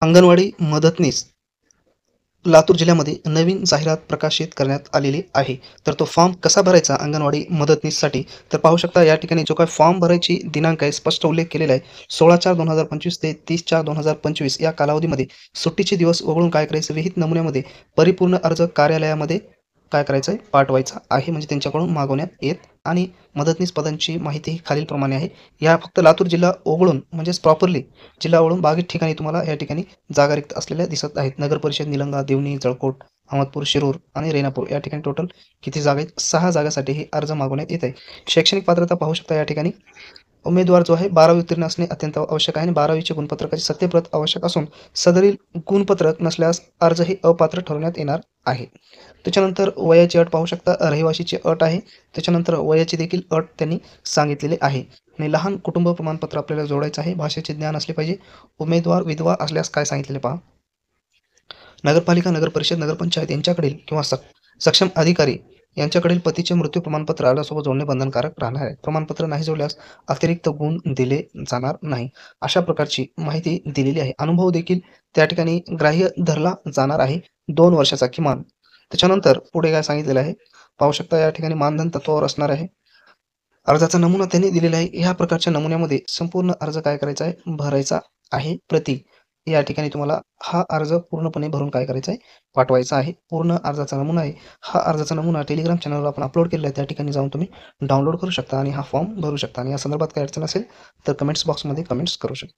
अंगणवाडी मदतनीस लातूर जिल्ह्यामध्ये नवीन जाहिरात प्रकाशित करण्यात आलेली आहे. तर तो फॉर्म कसा भरायचा अंगणवाडी मदतनीससाठी तर पाहू शकता या ठिकाणी जो काही फॉर्म भरायची दिनांक आहे स्पष्ट उल्लेख केलेला आहे. 16/4/2025 ते 30/4/2025 या कालावधीमध्ये सुट्टीचे दिवस वगळून काय करायचं विहित नमुन्यामध्ये परिपूर्ण अर्ज कार्यालयामध्ये काय करायचं आहे पाठवायचा आहे म्हणजे त्यांच्याकडून मागवण्यात येत आणि मदतनीस पदांची माहिती ही खालीलप्रमाणे आहे. या फक्त लातूर जिल्हा वगळून म्हणजेच प्रॉपरली जिल्हा वगळून 22 ठिकाणी तुम्हाला या ठिकाणी जागा रिक्त असलेल्या दिसत आहेत. नगर परिषद, निलंगा, देवणी, जळकोट, अहमदपूर, शिरूर आणि रेणापूर या ठिकाणी टोटल किती जागा आहेत? 6 जागासाठी हे अर्ज मागवण्यात येत आहे. शैक्षणिक पात्रता पाहू शकता या ठिकाणी उमेदवार जो आहे 12वी उत्तीर्ण असणे अत्यंत आवश्यक आहे आणि 12वीच्या गुणपत्रकाची सत्यप्रत आवश्यक असून सदरील गुणपत्रक नसल्यास अर्ज हे अपात्र ठरवण्यात येणार आहे. त्याच्यानंतर वयाची अट पाहू शकता रहिवासीची अट आहे. त्याच्यानंतर वयाची देखील अट त्यांनी सांगितलेली आहे आणि लहान कुटुंब प्रमाणपत्र आपल्याला जोडायचं आहे. भाषेचे ज्ञान असले पाहिजे. उमेदवार विधवा असल्यास काय सांगितलेले पहा. नगरपालिका, नगरपरिषद, नगरपंचायत यांच्याकडील किंवा सक्षम अधिकारी यांच्याकडील पतीचे मृत्यू प्रमाणपत्र अर्जासोबत जोडणे बंधनकारक राहणार आहे. प्रमाणपत्र नाही जोडल्यास अतिरिक्त गुण दिले जाणार नाही. अशा प्रकारची माहिती दिलेली आहे. अनुभव देखील त्या ठिकाणी ग्राह्य धरला जाणार आहे 2 वर्षाचा किमान. त्याच्यानंतर पुढे काय सांगितलेलं आहे पाहू शकता या ठिकाणी मानधन तत्वावर असणार आहे. अर्जाचा नमुना त्यांनी दिलेला आहे. ह्या प्रकारच्या नमुन्यामध्ये संपूर्ण अर्ज काय करायचा आहे भरायचा आहे. प्रति या ठिकाणी तुम्हाला हा अर्ज पूर्णपणे भरून काय करायचा आहे पाठवायचा आहे. पूर्ण अर्जाचा नमुना आहे. हा अर्जाचा नमुना टेलिग्राम चॅनलवर आपण अपलोड केलेला आहे. त्या ठिकाणी जाऊन तुम्ही डाउनलोड करू शकता आणि हा फॉर्म भरू शकता आणि या संदर्भात काही अडचण असेल तर कमेंट्स बॉक्समध्ये कमेंट्स करू शकता.